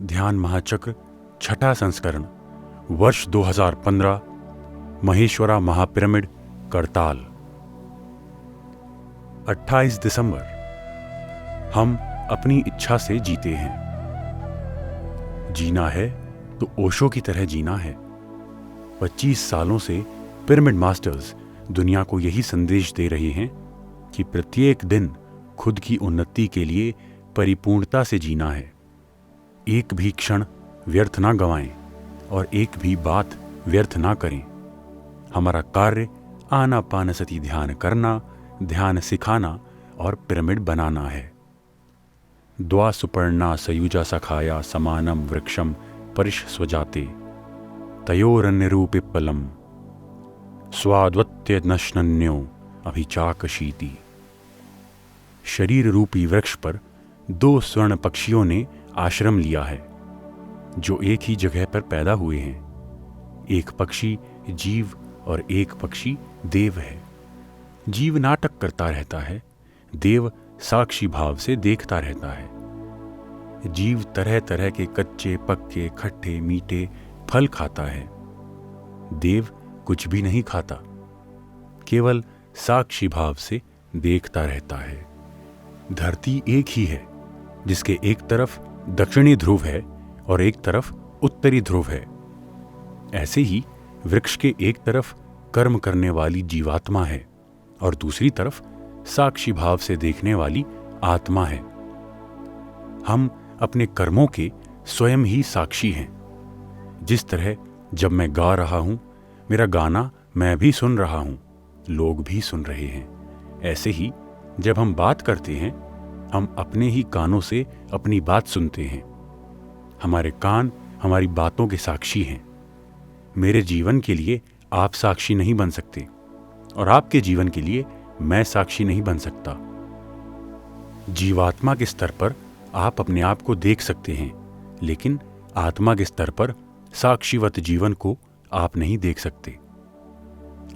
ध्यान महाचक्र छठा संस्करण, वर्ष 2015, महेश्वरा महापिरामिड, करताल। 28 दिसंबर। हम अपनी इच्छा से जीते हैं। जीना है तो ओशो की तरह जीना है। 25 सालों से पिरामिड मास्टर्स दुनिया को यही संदेश दे रहे हैं कि प्रत्येक दिन खुद की उन्नति के लिए परिपूर्णता से जीना है। एक भी क्षण व्यर्थ ना गंवाएं और एक भी बात व्यर्थ ना करें। हमारा कार्य आनापानसति ध्यान करना, ध्यान सिखाना और पिरामिड बनाना है। द्वा सुपर्णा सयुजा सखाया समानम वृक्षम परिष्स्वजाते तयोरन्यरूपिप्पलम स्वाद्वत्य नश्नन्यो अभिचाकशीति। शरीर रूपी वृक्ष पर 2 स्वर्ण पक्षियों ने आश्रम लिया है, जो एक ही जगह पर पैदा हुए हैं। एक पक्षी जीव और एक पक्षी देव है। जीव नाटक करता रहता है, देव साक्षी भाव से देखता रहता है। जीव तरह तरह के कच्चे, पक्के, खट्टे, मीठे फल खाता है। देव कुछ भी नहीं खाता, केवल साक्षी भाव से देखता रहता है। धरती एक ही है, जिसके एक तरफ दक्षिणी ध्रुव है और एक तरफ उत्तरी ध्रुव है। ऐसे ही वृक्ष के एक तरफ कर्म करने वाली जीवात्मा है और दूसरी तरफ साक्षी भाव से देखने वाली आत्मा है। हम अपने कर्मों के स्वयं ही साक्षी हैं। जिस तरह जब मैं गा रहा हूं, मेरा गाना मैं भी सुन रहा हूं, लोग भी सुन रहे हैं। ऐसे ही जब हम बात करते हैं, हम अपने ही कानों से अपनी बात सुनते हैं। हमारे कान हमारी बातों के साक्षी हैं। मेरे जीवन के लिए आप साक्षी नहीं बन सकते और आपके जीवन के लिए मैं साक्षी नहीं बन सकता। जीवात्मा के स्तर पर आप अपने आप को देख सकते हैं, लेकिन आत्मा के स्तर पर साक्षीवत जीवन को आप नहीं देख सकते।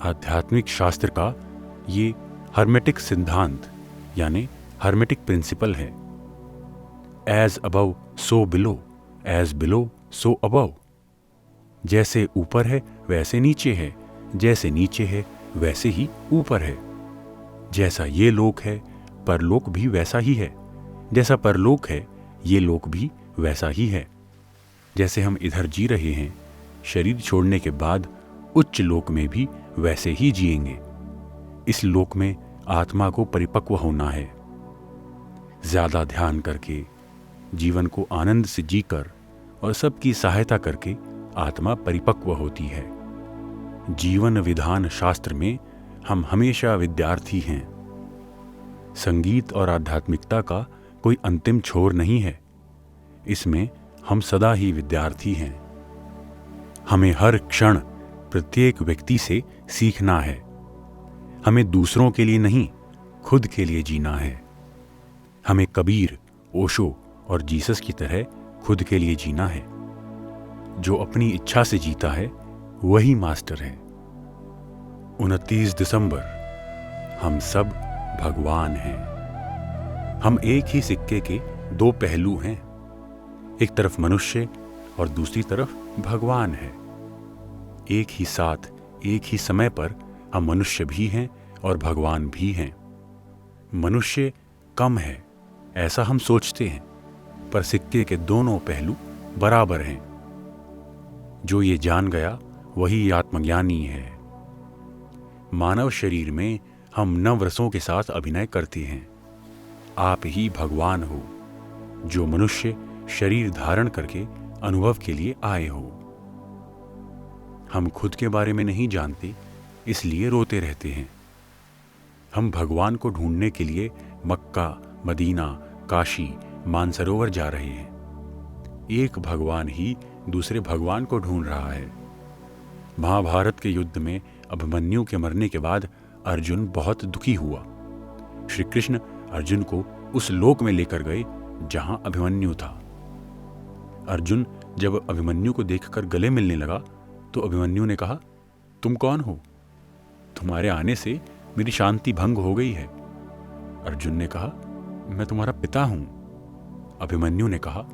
आध्यात्मिक शास्त्र का ये हर्मेटिक सिद्धांत यानी हर्मेटिक प्रिंसिपल है। As above so below, as below so above. जैसे ऊपर है वैसे नीचे है, जैसे नीचे है वैसे ही ऊपर है। जैसा ये लोक है, परलोक भी वैसा ही है। जैसा परलोक है, ये लोक भी वैसा ही है। जैसे हम इधर जी रहे हैं, शरीर छोड़ने के बाद उच्च लोक में भी वैसे ही जिएंगे। इस लोक में आत्मा को परिपक्व होना है। ज्यादा ध्यान करके, जीवन को आनंद से जीकर और सबकी सहायता करके आत्मा परिपक्व होती है। जीवन विधान शास्त्र में हम हमेशा विद्यार्थी हैं। संगीत और आध्यात्मिकता का कोई अंतिम छोर नहीं है। इसमें हम सदा ही विद्यार्थी हैं। हमें हर क्षण प्रत्येक व्यक्ति से सीखना है। हमें दूसरों के लिए नहीं, खुद के लिए जीना है। हमें कबीर, ओशो और जीसस की तरह खुद के लिए जीना है। जो अपनी इच्छा से जीता है वही मास्टर है। 29 दिसंबर। हम सब भगवान हैं। हम एक ही सिक्के के 2 पहलू हैं। एक तरफ मनुष्य और दूसरी तरफ भगवान है। एक ही साथ, एक ही समय पर हम मनुष्य भी हैं और भगवान भी हैं। मनुष्य कम है ऐसा हम सोचते हैं, पर सिक्के के दोनों पहलू बराबर हैं। जो ये जान गया वही आत्मज्ञानी है। मानव शरीर में हम नवरसों के साथ अभिनय करते हैं। आप ही भगवान हो, जो मनुष्य शरीर धारण करके अनुभव के लिए आए हो। हम खुद के बारे में नहीं जानते, इसलिए रोते रहते हैं। हम भगवान को ढूंढने के लिए मक्का, मदीना, काशी, मानसरोवर जा रहे हैं। एक भगवान ही दूसरे भगवान को ढूंढ रहा है। महाभारत के युद्ध में अभिमन्यु के मरने के बाद अर्जुन बहुत दुखी हुआ। श्री कृष्ण अर्जुन को उस लोक में लेकर गए जहां अभिमन्यु था। अर्जुन जब अभिमन्यु को देखकर गले मिलने लगा तो अभिमन्यु ने कहा, तुम कौन हो? तुम्हारे आने से मेरी शांति भंग हो गई है। अर्जुन ने कहा, मैं तुम्हारा पिता हूं। अभिमन्यु ने कहा,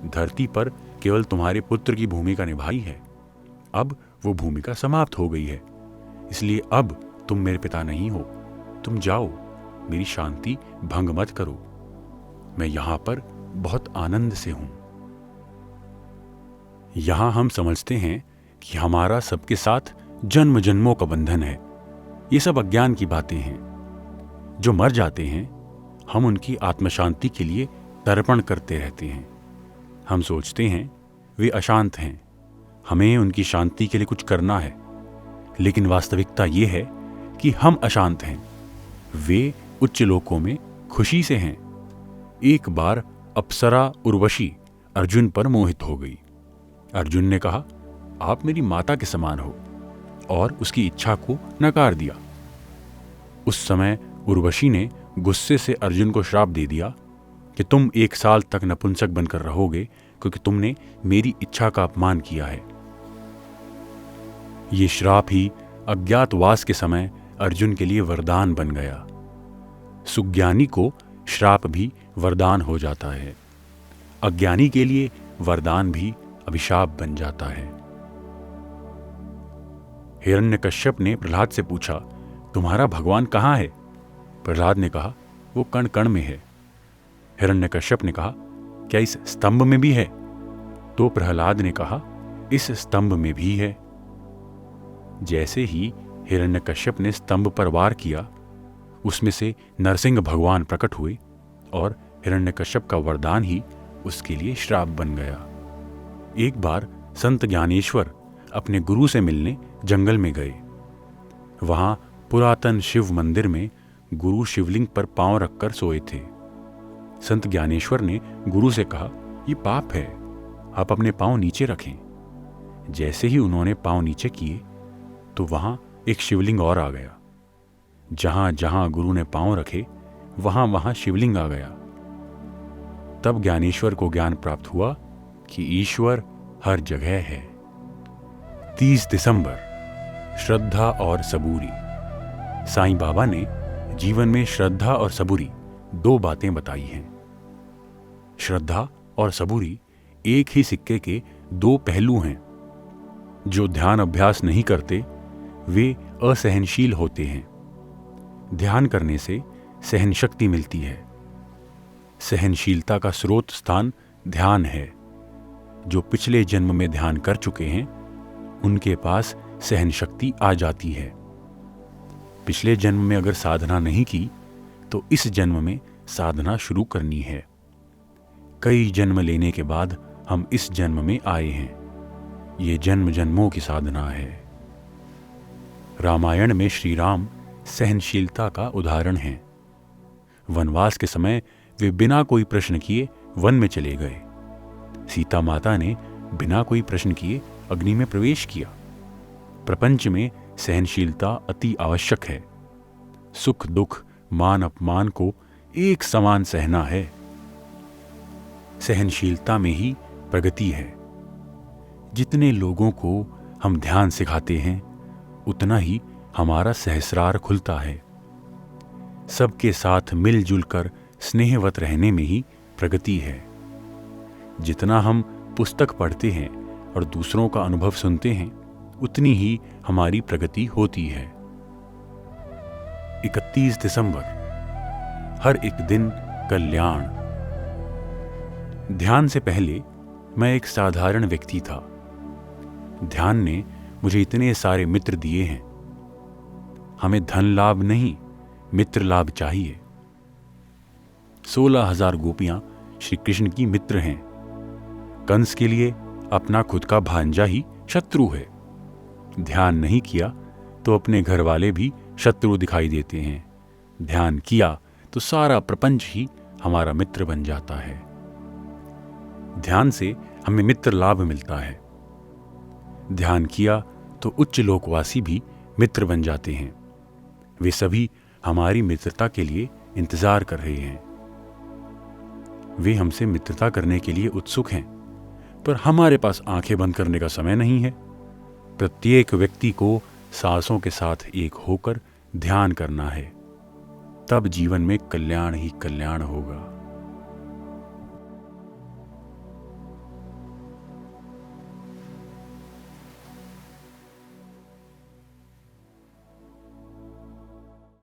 धरती पर केवल तुम्हारे पुत्र की भूमिका निभाई है। अब वो भूमिका समाप्त हो गई है, इसलिए अब तुम मेरे पिता नहीं हो। तुम जाओ, मेरी शांति भंग मत करो। मैं यहां पर बहुत आनंद से हूं। यहां हम समझते हैं कि हमारा सबके साथ जन्म जन्मों का बंधन है। ये सब अज्ञान की बातें हैं। जो मर जाते हैं, हम उनकी आत्मशांति के लिए तर्पण करते रहते हैं। हम सोचते हैं वे अशांत हैं, हमें उनकी शांति के लिए कुछ करना है। लेकिन वास्तविकता ये है कि हम अशांत हैं। वे उच्च लोकों में खुशी से हैं। एक बार अप्सरा उर्वशी अर्जुन पर मोहित हो गई। अर्जुन ने कहा, आप मेरी माता के समान हो, और उसकी इच्छा को नकार दिया। उस समय उर्वशी ने गुस्से से अर्जुन को श्राप दे दिया कि तुम 1 साल तक नपुंसक बनकर रहोगे, क्योंकि तुमने मेरी इच्छा का अपमान किया है। ये श्राप ही अज्ञातवास के समय अर्जुन के लिए वरदान बन गया। सुज्ञानी को श्राप भी वरदान हो जाता है। अज्ञानी के लिए वरदान भी अभिशाप बन जाता है। हिरण्यकश्यप ने प्रहलाद से पूछा, तुम्हारा भगवान कहाँ है? प्रहलाद ने कहा, वो कण कण में है। हिरण्यकश्यप ने कहा, क्या इस स्तंभ में भी है? तो प्रहलाद ने कहा, इस स्तंभ में भी है। जैसे ही हिरण्यकश्यप ने स्तंभ पर वार किया, उसमें से नरसिंह भगवान प्रकट हुए और हिरण्यकश्यप का वरदान ही उसके लिए श्राप बन गया। एक बार संत ज्ञानेश्वर अपने गुरु से मिलने जंगल में गए। वहां पुरातन शिव मंदिर में गुरु शिवलिंग पर पांव रखकर सोए थे। संत ज्ञानेश्वर ने गुरु से कहा, ये पाप है, आप अपने पांव नीचे रखें। जैसे ही उन्होंने पांव नीचे किए तो वहां एक शिवलिंग और आ गया। जहां जहां गुरु ने पांव रखे, वहां वहां शिवलिंग आ गया। तब ज्ञानेश्वर को ज्ञान प्राप्त हुआ कि ईश्वर हर जगह है। 30 दिसंबर, श्रद्धा और सबूरी। साईं बाबा ने जीवन में श्रद्धा और सबूरी 2 बातें बताई हैं। श्रद्धा और सबूरी एक ही सिक्के के 2 पहलू हैं। जो ध्यान अभ्यास नहीं करते वे असहनशील होते हैं। ध्यान करने से सहन शक्ति मिलती है। सहनशीलता का स्रोत स्थान ध्यान है। जो पिछले जन्म में ध्यान कर चुके हैं, उनके पास सहन शक्ति आ जाती है। पिछले जन्म में अगर साधना नहीं की तो इस जन्म में साधना शुरू करनी है। कई जन्म लेने के बाद हम इस जन्म में आए हैं। ये जन्म जन्मों की साधना है। रामायण में श्री राम सहनशीलता का उदाहरण हैं। वनवास के समय वे बिना कोई प्रश्न किए वन में चले गए। सीता माता ने बिना कोई प्रश्न किए अग्नि में प्रवेश किया। प्रपंच में सहनशीलता अति आवश्यक है। सुख दुख, मान अपमान को एक समान सहना है। सहनशीलता में ही प्रगति है। जितने लोगों को हम ध्यान सिखाते हैं, उतना ही हमारा सहस्रार खुलता है। सबके साथ मिलजुल कर स्नेहवत रहने में ही प्रगति है। जितना हम पुस्तक पढ़ते हैं और दूसरों का अनुभव सुनते हैं, उतनी ही हमारी प्रगति होती है। 31 दिसंबर, हर एक दिन कल्याण। ध्यान से पहले मैं एक साधारण व्यक्ति था। ध्यान ने मुझे इतने सारे मित्र दिए हैं। हमें धन लाभ नहीं, मित्र लाभ चाहिए। 16,000 गोपियां श्री कृष्ण की मित्र हैं। कंस के लिए अपना खुद का भांजा ही शत्रु है। ध्यान नहीं किया तो अपने घर वाले भी शत्रु दिखाई देते हैं। ध्यान किया तो सारा प्रपंच ही हमारा मित्र बन जाता है। ध्यान से हमें मित्र लाभ मिलता है। ध्यान किया तो उच्च लोकवासी भी मित्र बन जाते हैं। वे सभी हमारी मित्रता के लिए इंतजार कर रहे हैं। वे हमसे मित्रता करने के लिए उत्सुक हैं, पर हमारे पास आंखें बंद करने का समय नहीं है। प्रत्येक व्यक्ति को सांसों के साथ एक होकर ध्यान करना है। तब जीवन में कल्याण ही कल्याण होगा।